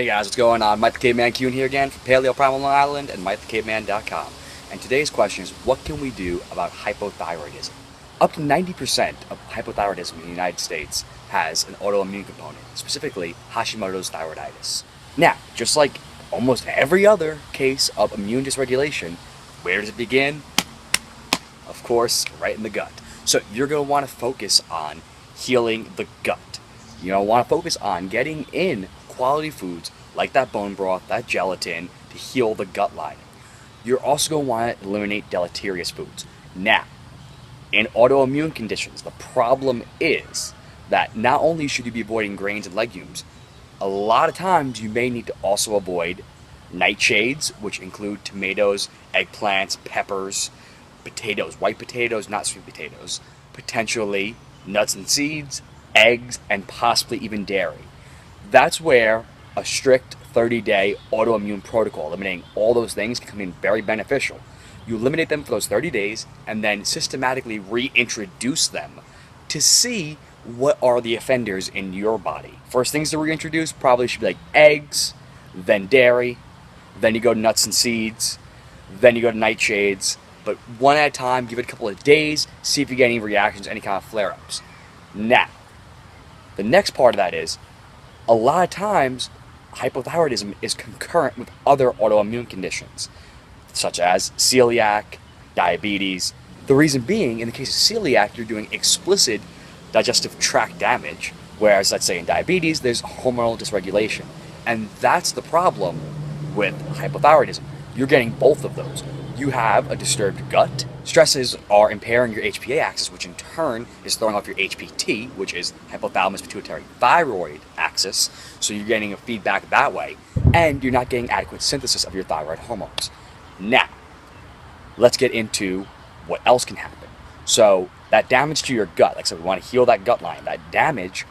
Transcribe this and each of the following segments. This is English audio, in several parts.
Hey guys, what's going on? Mike the Caveman Kuhn here again from Paleo Primal Long Island and MikeTheCaveman.com. And today's question is, what can we do about hypothyroidism? Up to 90% of hypothyroidism in the United States has an autoimmune component, specifically Hashimoto's thyroiditis. Now, just like almost every other case of immune dysregulation, where does it begin? Of course, right in the gut. So you're going to want to focus on healing the gut. You're going to want to focus on getting in quality foods like that bone broth, that gelatin, to heal the gut lining. You're also going to want to eliminate deleterious foods. Now, in autoimmune conditions, the problem is that not only should you be avoiding grains and legumes, a lot of times you may need to also avoid nightshades, which include tomatoes, eggplants, peppers, potatoes, white potatoes, not sweet potatoes, potentially nuts and seeds, eggs, and possibly even dairy. That's where a strict 30-day autoimmune protocol, eliminating all those things, can come in very beneficial. You eliminate them for those 30 days and then systematically reintroduce them to see what are the offenders in your body. First things to reintroduce probably should be like eggs, then dairy, then you go to nuts and seeds, then you go to nightshades, but one at a time, give it a couple of days, see if you get any reactions, any kind of flare-ups. Now, the next part of that is, a lot of times, hypothyroidism is concurrent with other autoimmune conditions, such as celiac, diabetes. The reason being, in the case of celiac, you're doing explicit digestive tract damage, whereas, let's say, in diabetes, there's hormonal dysregulation. And that's the problem with hypothyroidism. You're getting both of those. You have a disturbed gut. Stresses are impairing your HPA axis, which in turn is throwing off your HPT, which is hypothalamus pituitary thyroid axis. So you're getting a feedback that way, and you're not getting adequate synthesis of your thyroid hormones. Now, let's get into what else can happen. So that damage to your gut, like I said, we want to heal that gut line. That damage,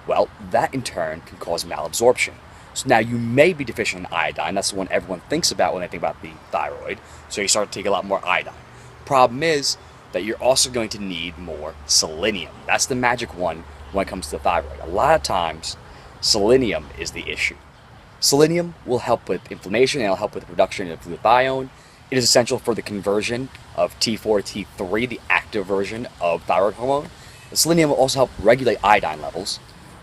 well, that in turn can cause malabsorption. So now you may be deficient in iodine. That's the one everyone thinks about when they think about the thyroid. So you start to take a lot more iodine. Problem is that you're also going to need more selenium. That's the magic one when it comes to the thyroid. A lot of times, selenium is the issue. Selenium will help with inflammation and it'll help with the production of glutathione. It is essential for the conversion of T4 to T3, the active version of thyroid hormone. The selenium will also help regulate iodine levels.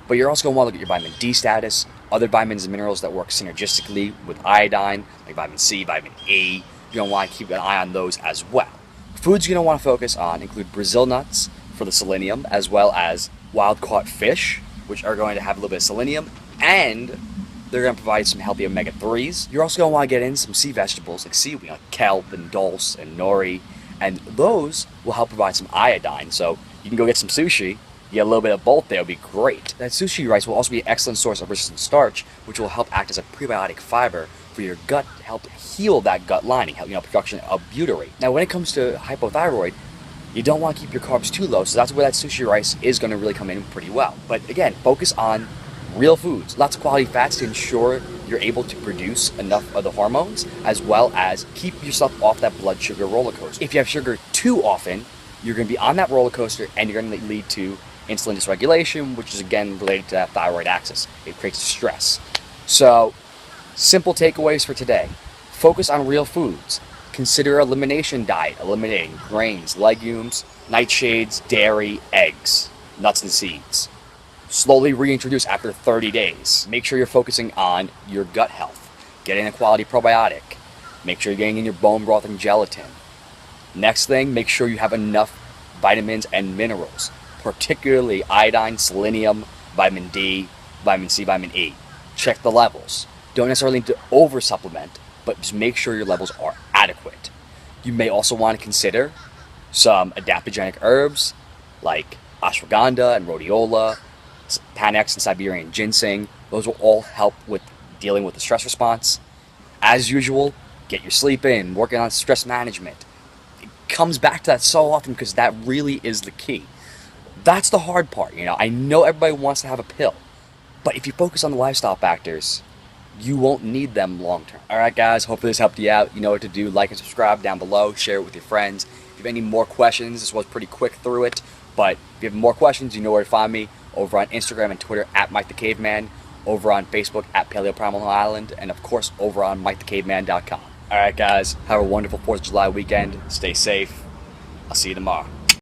But you're also going to want to look at your vitamin D status, other vitamins and minerals that work synergistically with iodine, like vitamin C, vitamin E. You're going to want to keep an eye on those as well. Foods you're going to want to focus on include Brazil nuts for the selenium, as well as wild-caught fish, which are going to have a little bit of selenium, and they're going to provide some healthy omega-3s. You're also going to want to get in some sea vegetables like seaweed, like kelp and dulse and nori, and those will help provide some iodine. So you can go get some sushi, you get a little bit of both there, would be great. That sushi rice will also be an excellent source of resistant starch, which will help act as a prebiotic fiber for your gut to help heal that gut lining, help production of butyrate. Now, when it comes to hypothyroid, you don't want to keep your carbs too low, so that's where that sushi rice is going to really come in pretty well. But again, focus on real foods, lots of quality fats to ensure you're able to produce enough of the hormones, as well as keep yourself off that blood sugar roller coaster. If you have sugar too often, you're going to be on that roller coaster and you're going to lead to insulin dysregulation, which is again related to that thyroid axis. It creates stress. So, simple takeaways for today. Focus on real foods. Consider elimination diet, eliminating grains, legumes, nightshades, dairy, eggs, nuts and seeds. Slowly reintroduce after 30 days. Make sure you're focusing on your gut health. Get in a quality probiotic. Make sure you're getting in your bone broth and gelatin. Next thing, make sure you have enough vitamins and minerals, particularly iodine, selenium, vitamin D, vitamin C, vitamin E. Check the levels. Don't necessarily need to over-supplement, but just make sure your levels are adequate. You may also want to consider some adaptogenic herbs like ashwagandha and rhodiola, panax and Siberian ginseng. Those will all help with dealing with the stress response. As usual, get your sleep in, working on stress management. It comes back to that so often because that really is the key. That's the hard part, I know everybody wants to have a pill, but if you focus on the lifestyle factors, you won't need them long term. Alright guys, hopefully this helped you out. You know what to do. Like and subscribe down below. Share it with your friends. If you have any more questions, this was pretty quick through it, but if you have more questions, you know where to find me over on Instagram and Twitter at Mike the Caveman, over on Facebook at Paleo Primal Long Island, and of course over on MikeTheCaveman.com. Alright guys, have a wonderful 4th of July weekend. Stay safe. I'll see you tomorrow.